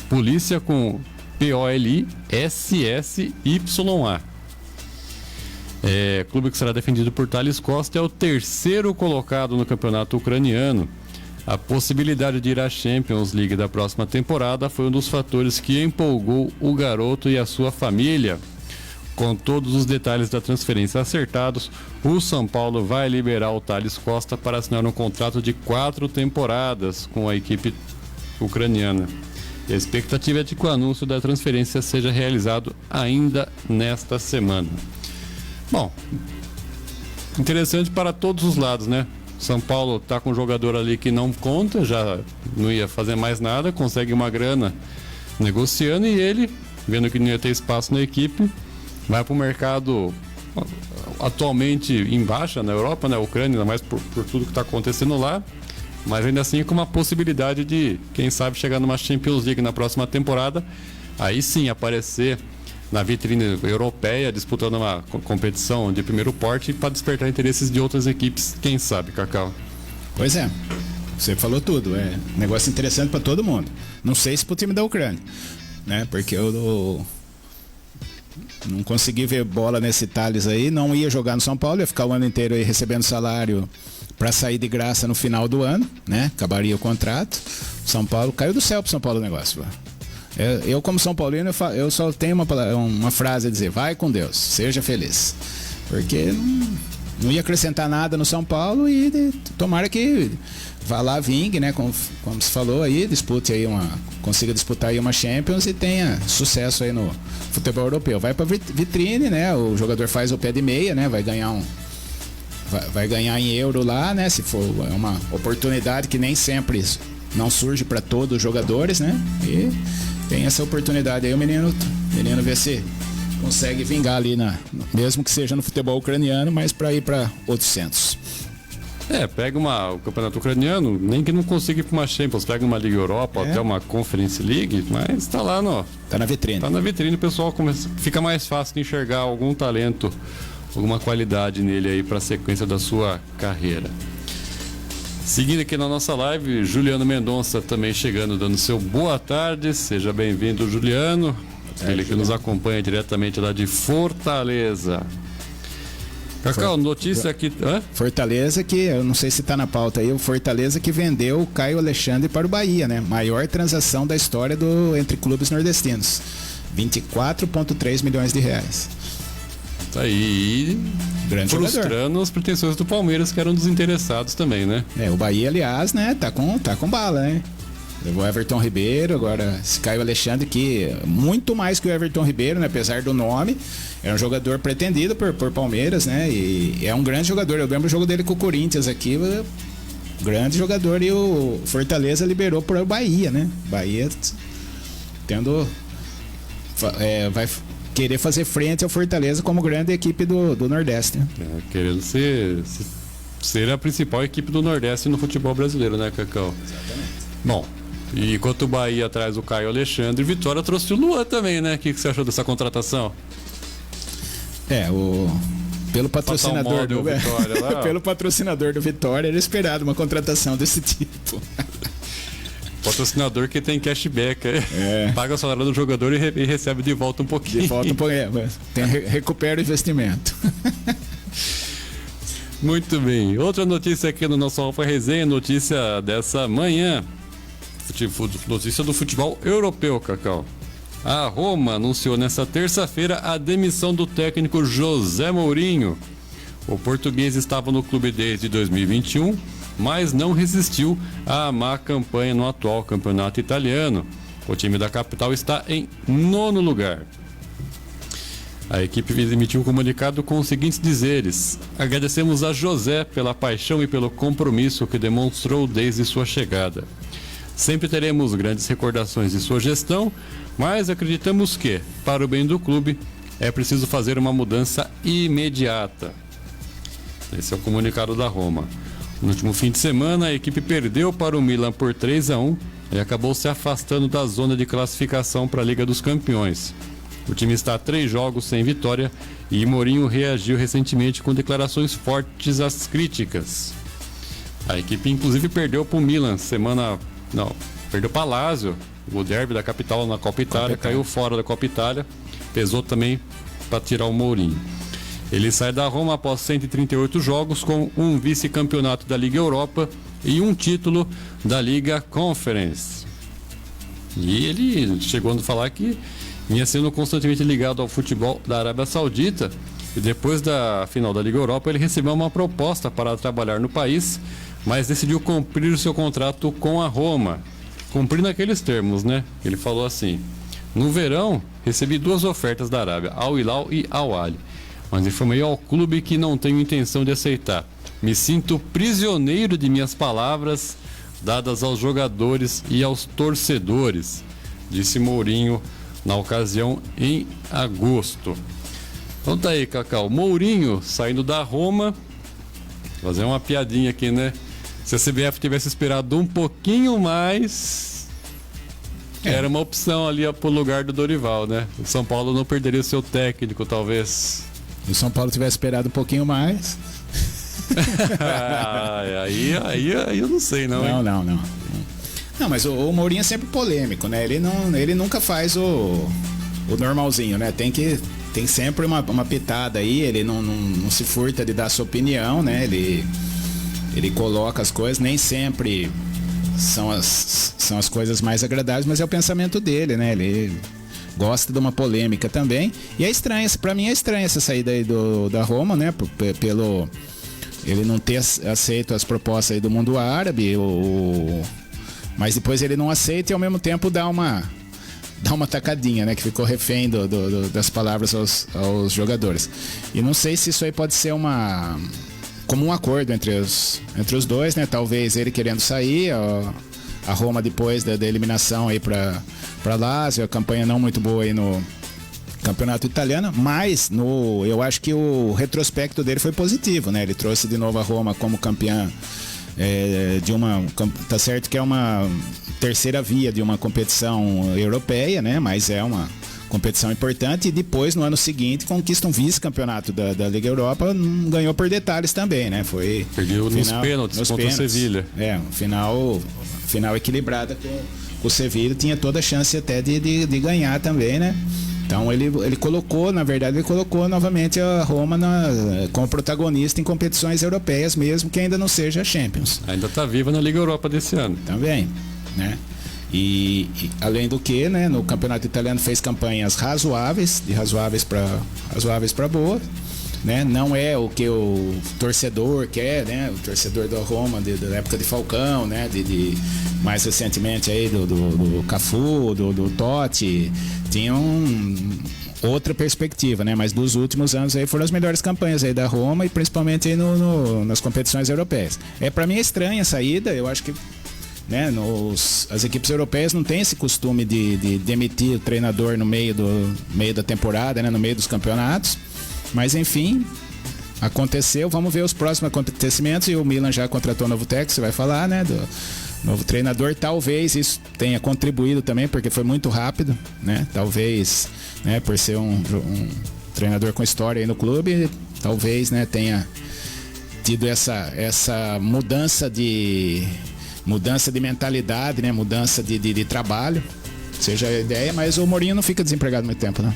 Polícia com POLISSYA. Clube que será defendido por Thales Costa, é o terceiro colocado no campeonato ucraniano. A possibilidade de ir à Champions League da próxima temporada foi um dos fatores que empolgou o garoto e a sua família. Com todos os detalhes da transferência acertados, o São Paulo vai liberar o Thales Costa para assinar um contrato de 4 temporadas com a equipe ucraniana. E a expectativa é de que o anúncio da transferência seja realizado ainda nesta semana. Bom, interessante para todos os lados, né? São Paulo está com um jogador ali que não conta, já não ia fazer mais nada, consegue uma grana negociando, e ele, vendo que não ia ter espaço na equipe, vai para o mercado atualmente em baixa na Europa, na Ucrânia, ainda mais por tudo que está acontecendo lá, mas ainda assim com uma possibilidade de, quem sabe, chegar numa Champions League na próxima temporada, aí sim aparecer na vitrine europeia, disputando uma competição de primeiro porte para despertar interesses de outras equipes, quem sabe, Cacau? Pois é, você falou tudo, é um negócio interessante para todo mundo. Não sei se para o time da Ucrânia, né? Porque eu não consegui ver bola nesse Thales aí, não ia jogar no São Paulo, ia ficar o ano inteiro aí recebendo salário para sair de graça no final do ano, né? Acabaria o contrato. São Paulo caiu do céu pro São Paulo o negócio. Eu como São Paulino, eu só tenho uma frase a dizer: vai com Deus, seja feliz. Porque não ia acrescentar nada no São Paulo, e tomara que vá lá, vingue, né? Como se falou aí, consiga disputar aí uma Champions e tenha sucesso aí no futebol europeu. Vai para vitrine, né? O jogador faz o pé de meia, né? Vai ganhar em euro lá, né? Se for uma oportunidade que nem sempre não surge para todos os jogadores, né? E tem essa oportunidade aí, o menino vê se consegue vingar ali, mesmo que seja no futebol ucraniano, mas para ir para outros centros. Pega o campeonato ucraniano, nem que não consiga ir para uma Champions, pega uma Liga Europa, até uma Conference League, mas está lá tá na vitrine. Tá na vitrine, o pessoal fica mais fácil de enxergar algum talento, alguma qualidade nele aí para a sequência da sua carreira. Seguindo aqui na nossa live, Juliano Mendonça também chegando, dando seu boa tarde. Seja bem-vindo, Juliano. Ele que nos acompanha diretamente lá de Fortaleza. Cacau, notícia aqui... Fortaleza, que eu não sei se está na pauta aí, o Fortaleza que vendeu o Caio Alexandre para o Bahia, né? Maior transação da história entre clubes nordestinos. 24,3 milhões de reais. Tá aí, grande frustrando jogador. As pretensões do Palmeiras, que eram dos interessados também, né? O Bahia, aliás, né, tá com bala, né? Levou o Everton Ribeiro, agora esse Caio Alexandre, que muito mais que o Everton Ribeiro, né, apesar do nome, é um jogador pretendido por Palmeiras, né? E é um grande jogador. Eu lembro o jogo dele com o Corinthians aqui, grande jogador, e o Fortaleza liberou para o Bahia, né? Bahia vai querer fazer frente ao Fortaleza como grande equipe do Nordeste, né? Querendo ser a principal equipe do Nordeste no futebol brasileiro, né, Cacau? Exatamente. Bom, e enquanto o Bahia traz o Caio Alexandre, Vitória trouxe o Luan também, né? O que você achou dessa contratação? Pelo patrocinador do Vitória lá, pelo patrocinador do Vitória, era esperado uma contratação desse tipo. Patrocinador que tem cashback, paga o salário do jogador e recebe de volta um pouquinho. Recupera o investimento. Muito bem. Outra notícia aqui no nosso Alfa Resenha, notícia dessa manhã. Notícia do futebol europeu, Cacau. A Roma anunciou nesta terça-feira a demissão do técnico José Mourinho. O português estava no clube desde 2021, mas não resistiu à má campanha no atual campeonato italiano. O time da capital está em 9º lugar. A equipe emitiu um comunicado com os seguintes dizeres: agradecemos a José pela paixão e pelo compromisso que demonstrou desde sua chegada. Sempre teremos grandes recordações de sua gestão, mas acreditamos que, para o bem do clube, é preciso fazer uma mudança imediata. Esse é o comunicado da Roma. No último fim de semana, a equipe perdeu para o Milan por 3-1 e acabou se afastando da zona de classificação para a Liga dos Campeões. O time está a 3 jogos sem vitória e Mourinho reagiu recentemente com declarações fortes às críticas. A equipe inclusive perdeu para o Milan perdeu para Lazio, o derby da capital na Copa Itália, caiu fora da Copa Itália, pesou também para tirar o Mourinho. Ele sai da Roma após 138 jogos com um vice-campeonato da Liga Europa e um título da Liga Conference. E ele chegou a falar que vinha sendo constantemente ligado ao futebol da Arábia Saudita. E depois da final da Liga Europa, ele recebeu uma proposta para trabalhar no país, mas decidiu cumprir o seu contrato com a Roma. Cumprir naqueles termos, né? Ele falou assim: no verão, recebi 2 ofertas da Arábia, Al Hilal e Al Ahly, mas informei ao clube que não tenho intenção de aceitar. Me sinto prisioneiro de minhas palavras dadas aos jogadores e aos torcedores, disse Mourinho na ocasião em agosto. Então tá aí, Cacau. Mourinho saindo da Roma. Fazer uma piadinha aqui, né? Se a CBF tivesse esperado um pouquinho mais, era uma opção ali pro lugar do Dorival, né? O São Paulo não perderia o seu técnico, talvez. Se o São Paulo tivesse esperado um pouquinho mais... aí eu não sei, não. Não. Não, mas o Mourinho é sempre polêmico, né? Ele nunca faz o normalzinho, né? Tem sempre uma pitada aí, ele não se furta de dar a sua opinião, né? Ele coloca as coisas, nem sempre são as coisas mais agradáveis, mas é o pensamento dele, né? Ele gosta de uma polêmica também. E é estranho, pra mim é estranho essa saída aí da Roma, né? Pelo ele não ter aceito as propostas aí do mundo árabe, mas depois ele não aceita e ao mesmo tempo dá uma tacadinha, né? Que ficou refém das palavras aos jogadores. E não sei se isso aí pode ser como um acordo entre os dois, né? Talvez ele querendo sair, a Roma depois da eliminação aí para Lazio, a campanha não muito boa aí no campeonato italiano, mas eu acho que o retrospecto dele foi positivo, né? Ele trouxe de novo a Roma como campeã tá certo que é uma terceira via de uma competição europeia, né? Mas é uma competição importante, e depois no ano seguinte conquista um vice-campeonato da Liga Europa, ganhou por detalhes também, né? Perdeu nos pênaltis contra o Sevilha. Um final equilibrada com o Sevilha, tinha toda a chance até de ganhar também, né? Então ele colocou novamente a Roma como protagonista em competições europeias, mesmo que ainda não seja a Champions. Ainda está viva na Liga Europa desse ano. Também, né? E além do que, né, no campeonato italiano fez campanhas razoáveis para boa, né? Não é o que o torcedor quer, né? O torcedor da Roma da época de Falcão, né? De mais recentemente aí do Cafu, do Totti, tinham outra perspectiva, né? Mas dos últimos anos aí foram as melhores campanhas aí da Roma, e principalmente aí nas competições europeias. Para mim é estranha a saída, eu acho que, né, as equipes europeias não têm esse costume de demitir o treinador no meio da temporada, né, no meio dos campeonatos, mas enfim, aconteceu. Vamos ver os próximos acontecimentos, e o Milan já contratou um novo técnico, você vai falar, né, do novo treinador. Talvez isso tenha contribuído também, porque foi muito rápido, né, talvez, né, por ser um treinador com história aí no clube, talvez, né, tenha tido essa mudança de mentalidade, né? Mudança de trabalho, seja a ideia, mas o Mourinho não fica desempregado muito tempo, né?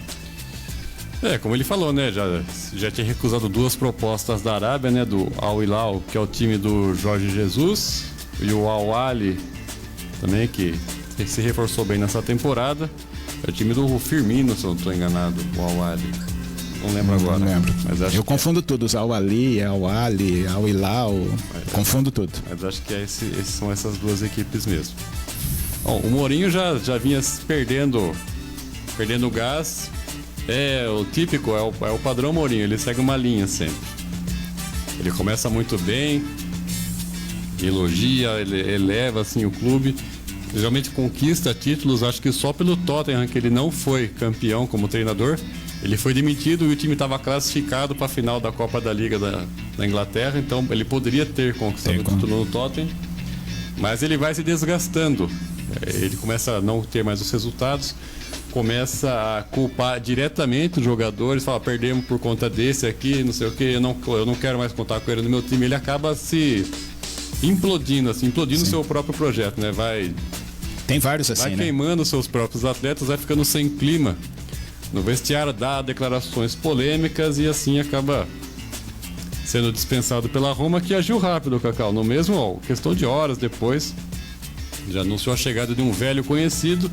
Como ele falou, né? Já tinha recusado 2 propostas da Arábia, né? Do Al Hilal, que é o time do Jorge Jesus, e o Al Ahly também, que se reforçou bem nessa temporada. É o time do Firmino, se eu não estou enganado, o Al Ahly. Não lembro agora. Não lembro. Mas acho eu confundo tudo, os Al Ahly, Al Ahly, Al Hilal, confundo tudo. Mas acho que são essas 2 equipes mesmo. Bom, o Mourinho já vinha perdendo gás. O típico, é o padrão Mourinho, ele segue uma linha sempre. Ele começa muito bem, elogia, ele eleva assim o clube. Geralmente conquista títulos, acho que só pelo Tottenham, que ele não foi campeão como treinador. Ele foi demitido e o time estava classificado para a final da Copa da Liga da Inglaterra, então ele poderia ter conquistado o título no Tottenham, mas ele vai se desgastando. Ele começa a não ter mais os resultados, começa a culpar diretamente os jogadores, fala, perdemos por conta desse aqui, não sei o que, eu não quero mais contar com ele no meu time. Ele acaba se implodindo o seu próprio projeto, né? Tem vários assim, vai queimando os seus próprios atletas, vai ficando sem clima no vestiário, dá declarações polêmicas e assim acaba sendo dispensado pela Roma, que agiu rápido, Cacau. No mesmo, questão de horas depois, já anunciou a chegada de um velho conhecido,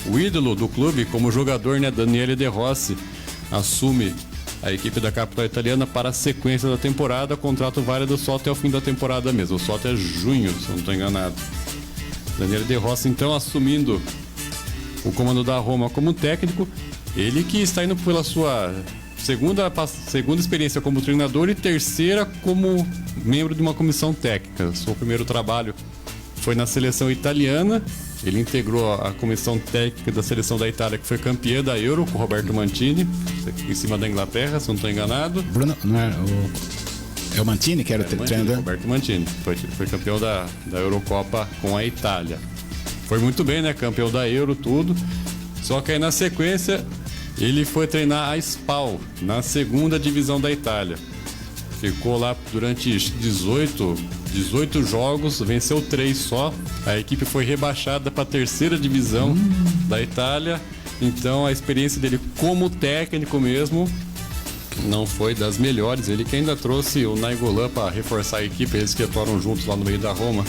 o ídolo do clube como jogador, né, Daniele De Rossi, assume a equipe da capital italiana para a sequência da temporada. Contrato válido só até o fim da temporada mesmo, só até junho, se eu não estou enganado. Daniele De Rossi, então, assumindo o comando da Roma como técnico, ele que está indo pela sua segunda experiência como treinador e terceira como membro de uma comissão técnica. Seu primeiro trabalho foi na seleção italiana, ele integrou a comissão técnica da seleção da Itália, que foi campeã da Euro, com o Roberto Mantini, em cima da Inglaterra, se não estou enganado. Bruno, não é o Mantini que era o treinador? Roberto Mantini, foi campeão da Eurocopa com a Itália. Foi muito bem, né? Campeão da Euro, tudo. Só que aí na sequência ele foi treinar a Spal, na segunda divisão da Itália. Ficou lá durante 18 jogos, venceu 3 só. A equipe foi rebaixada para a terceira divisão da Itália. Então a experiência dele como técnico mesmo não foi das melhores. Ele que ainda trouxe o Nainggolan para reforçar a equipe, eles que atuaram juntos lá no meio da Roma.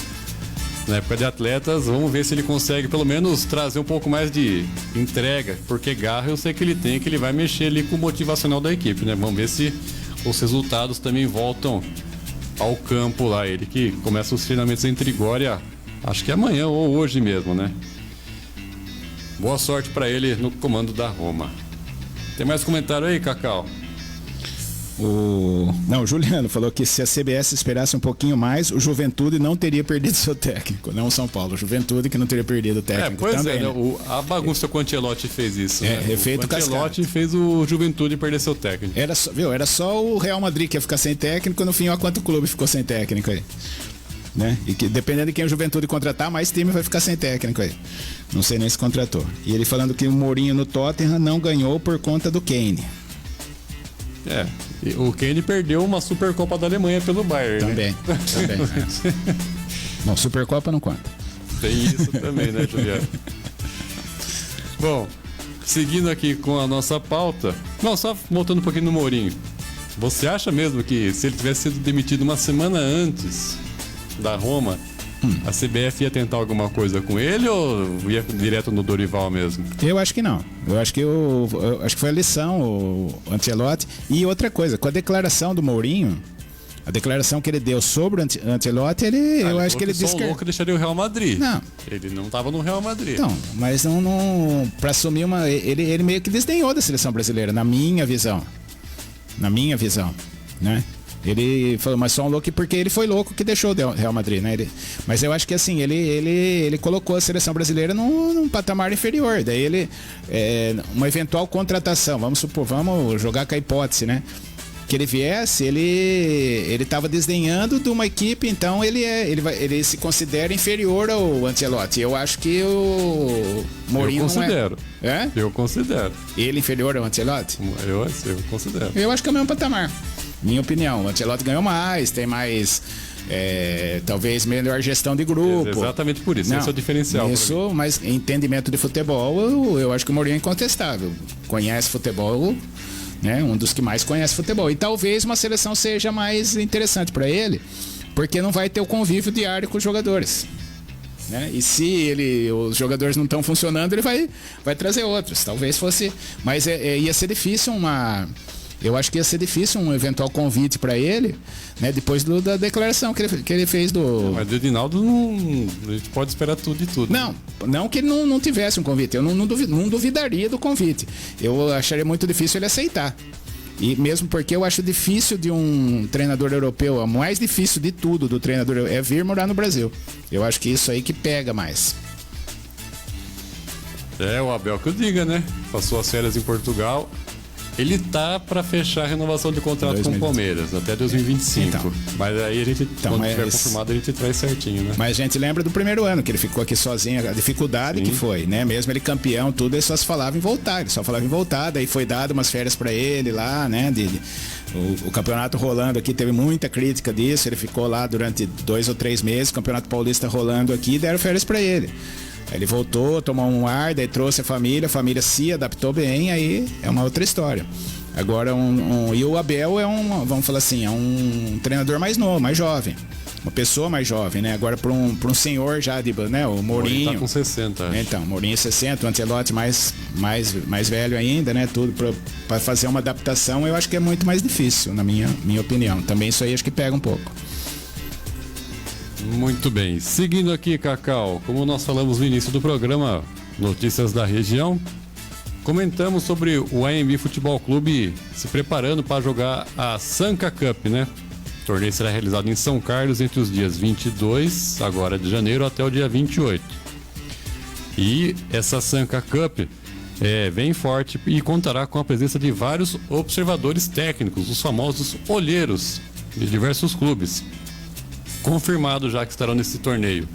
Na época de atletas, vamos ver se ele consegue pelo menos trazer um pouco mais de entrega, porque garra eu sei que ele tem, que ele vai mexer ali com o motivacional da equipe, né? Vamos ver se os resultados também voltam ao campo lá. Ele que começa os treinamentos em Trigória, acho que amanhã ou hoje mesmo, né? Boa sorte para ele no comando da Roma. Tem mais comentário aí, Cacau? O Juliano falou que se a CBS esperasse um pouquinho mais, o Juventude não teria perdido seu técnico, não o São Paulo. O Juventude que não teria perdido o técnico pois também. Né? A bagunça com o Ancelotti fez isso. É, né? efeito o Ancelotti fez o Juventude perder seu técnico. Era só o Real Madrid que ia ficar sem técnico, no fim, olha quanto clube ficou sem técnico aí. Né? E que, dependendo de quem o Juventude contratar, mais time vai ficar sem técnico aí. Não sei nem se contratou. E ele falando que o Mourinho no Tottenham não ganhou por conta do Kane. O Kane perdeu uma Supercopa da Alemanha pelo Bayern. Também. Bom, Supercopa não conta. Tem isso também, né, Juliano? Bom, seguindo aqui com a nossa pauta. Não, só voltando um pouquinho no Mourinho. Você acha mesmo que se ele tivesse sido demitido uma semana antes da Roma, a CBF ia tentar alguma coisa com ele ou ia direto no Dorival mesmo? Eu acho que não. Eu acho que foi a lição, o Ancelotti. E outra coisa, com a declaração do Mourinho, a declaração que ele deu sobre o Ancelotti, eu acho que ele disse que o louco deixaria o Real Madrid. Não. Ele não estava no Real Madrid. Não, mas não para assumir uma, ele meio que desdenhou da seleção brasileira, na minha visão, né? Ele falou, mas só um louco porque ele foi louco que deixou o Real Madrid, né? Mas eu acho que assim, ele colocou a seleção brasileira num patamar inferior. Daí uma eventual contratação, vamos jogar com a hipótese, né? Que ele viesse, ele estava desdenhando de uma equipe, então ele se considera inferior ao Ancelotti. Eu acho que o Mourinho Eu considero. Ele inferior ao Ancelotti? Eu considero. Eu acho que é o mesmo patamar. Minha opinião, o Ancelotti ganhou mais, tem mais, talvez melhor gestão de grupo. Exatamente por isso, esse é o diferencial. Isso, mas entendimento de futebol, eu acho que o Mourinho é incontestável. Conhece futebol, né? Um dos que mais conhece futebol. E talvez uma seleção seja mais interessante para ele, porque não vai ter o convívio diário com os jogadores. Né? E se os jogadores não estão funcionando, ele vai trazer outros. Talvez fosse, mas ia ser difícil eu acho que ia ser difícil um eventual convite para ele, né? Depois da declaração que ele fez do... Mas do Edinaldo a gente pode esperar tudo e tudo. Não que ele não tivesse um convite. Eu não duvidaria do convite. Eu acharia muito difícil ele aceitar. E mesmo porque eu acho difícil de um treinador europeu, o mais difícil de tudo do treinador é vir morar no Brasil. Eu acho que isso aí que pega mais. O Abel que eu diga, né? Passou as férias em Portugal. Ele tá para fechar a renovação de contrato com o Palmeiras até 2025. Então. Mas aí quando tiver confirmado, a gente traz certinho, né? Mas a gente lembra do primeiro ano, que ele ficou aqui sozinho, a dificuldade que foi, né? Mesmo ele campeão, tudo, ele só falava em voltar. Daí foi dado umas férias para ele lá, né? O campeonato rolando aqui, teve muita crítica disso. Ele ficou lá durante 2 ou 3 meses, o Campeonato Paulista rolando aqui, deram férias para ele. Ele voltou, tomou um ar, daí trouxe a família se adaptou bem, aí é uma outra história. Agora, e o Abel é vamos falar assim, é um treinador mais novo, mais jovem. Uma pessoa mais jovem, né? Agora para um senhor já, né? O Mourinho. Tá com 60, acho. Então, Mourinho 60, o Ancelotti mais velho ainda, né? Tudo para fazer uma adaptação, eu acho que é muito mais difícil, na minha opinião. Também isso aí acho que pega um pouco. Muito bem. Seguindo aqui, Cacau, como nós falamos no início do programa, notícias da região, comentamos sobre o AMB Futebol Clube se preparando para jogar a Sanca Cup, né? O torneio será realizado em São Carlos entre os dias 22, agora de janeiro, até o dia 28. E essa Sanca Cup vem forte e contará com a presença de vários observadores técnicos, os famosos olheiros de diversos clubes. Confirmado já que estarão nesse torneio.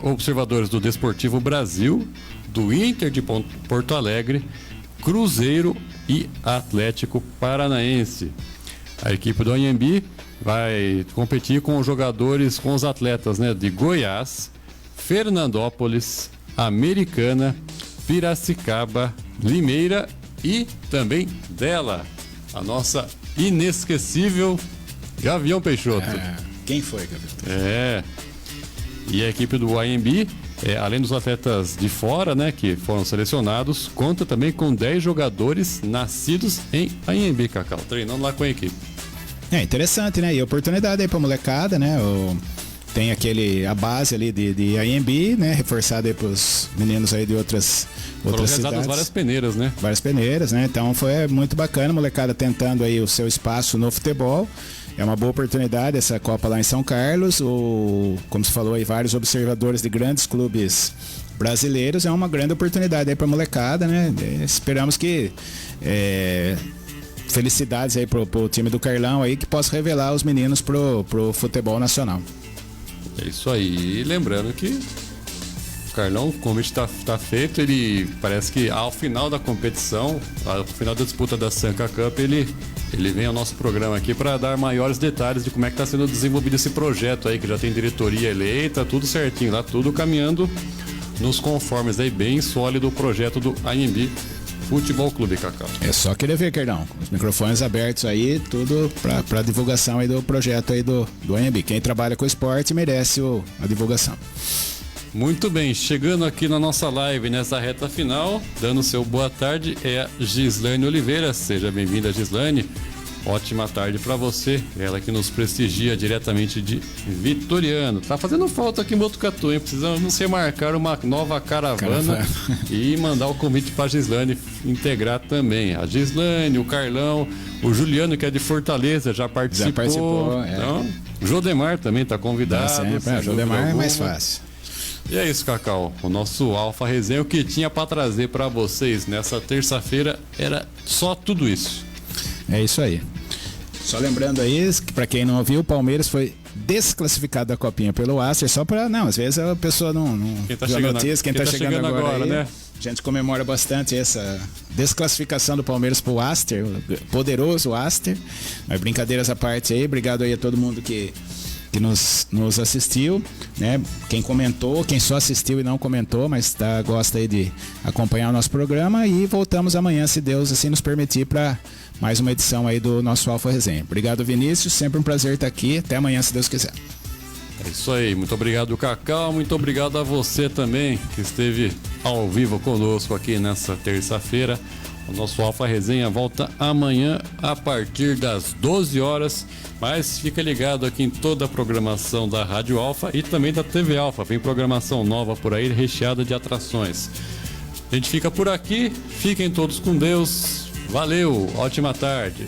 Observadores do Desportivo Brasil, do Inter de Porto Alegre, Cruzeiro e Atlético Paranaense. A equipe do AMB vai competir com os atletas, né, de Goiás, Fernandópolis, Americana, Piracicaba, Limeira e também dela, a nossa inesquecível Gavião Peixoto. Quem foi, Gavião? E a equipe do AMB, além dos atletas de fora, né, que foram selecionados, conta também com 10 jogadores nascidos em AMB, Cacau, treinando lá com a equipe. Interessante, né? E oportunidade aí pra molecada, né? Tem a base ali de AMB, né? Reforçada aí pros meninos aí de outras cidades. Várias peneiras, né? Várias peneiras, né? Então foi muito bacana, molecada tentando aí o seu espaço no futebol. É uma boa oportunidade essa Copa lá em São Carlos. Como você falou aí, vários observadores de grandes clubes brasileiros. É uma grande oportunidade aí pra molecada, né? Esperamos que felicidades aí pro time do Carlão aí, que possa revelar os meninos pro futebol nacional. É isso aí. E lembrando que o Carlão, o convite tá feito, ele parece que ao final da competição, ao final da disputa da Sanca Cup, ele vem ao nosso programa aqui para dar maiores detalhes de como é que está sendo desenvolvido esse projeto aí, que já tem diretoria eleita, tudo certinho lá, tudo caminhando nos conformes aí, bem sólido o projeto do AMB Futebol Clube, Cacau. É só querer ver, Carlão. Os microfones abertos aí, tudo para divulgação aí do projeto aí do AMB. Quem trabalha com esporte merece a divulgação. Muito bem, chegando aqui na nossa live nessa reta final, dando seu boa tarde, é a Gislane Oliveira. Seja bem-vinda, Gislane. Ótima tarde para você. Ela que nos prestigia diretamente de Vitoriano. Tá fazendo falta aqui em Botucatu, hein? Precisamos remarcar uma nova caravana e mandar o convite para a Gislane integrar também. A Gislane, o Carlão, o Juliano, que é de Fortaleza, já participou. Então, o Jodemar também tá convidado. Sempre, Jodemar é mais fácil. E é isso, Cacau. O nosso Alfa Resenha, o que tinha para trazer para vocês nessa terça-feira era só tudo isso. É isso aí. Só lembrando aí, que para quem não ouviu, o Palmeiras foi desclassificado da Copinha pelo Aster, só para... Não, às vezes a pessoa não quem tá chegando, notícia, quem tá chegando agora aí, né? A gente comemora bastante essa desclassificação do Palmeiras pro Aster, o poderoso Aster. Mas brincadeiras à parte aí, obrigado aí a todo mundo que nos assistiu, né? Quem comentou, quem só assistiu e não comentou, mas gosta aí de acompanhar o nosso programa, e voltamos amanhã, se Deus assim nos permitir, para mais uma edição aí do nosso Alfa Resenha. Obrigado, Vinícius, sempre um prazer estar aqui, até amanhã, se Deus quiser. É isso aí, muito obrigado, Cacau, muito obrigado a você também que esteve ao vivo conosco aqui nessa terça-feira. O nosso Alfa Resenha volta amanhã a partir das 12 horas, mas fica ligado aqui em toda a programação da Rádio Alfa e também da TV Alfa. Vem programação nova por aí, recheada de atrações. A gente fica por aqui, fiquem todos com Deus, valeu, ótima tarde.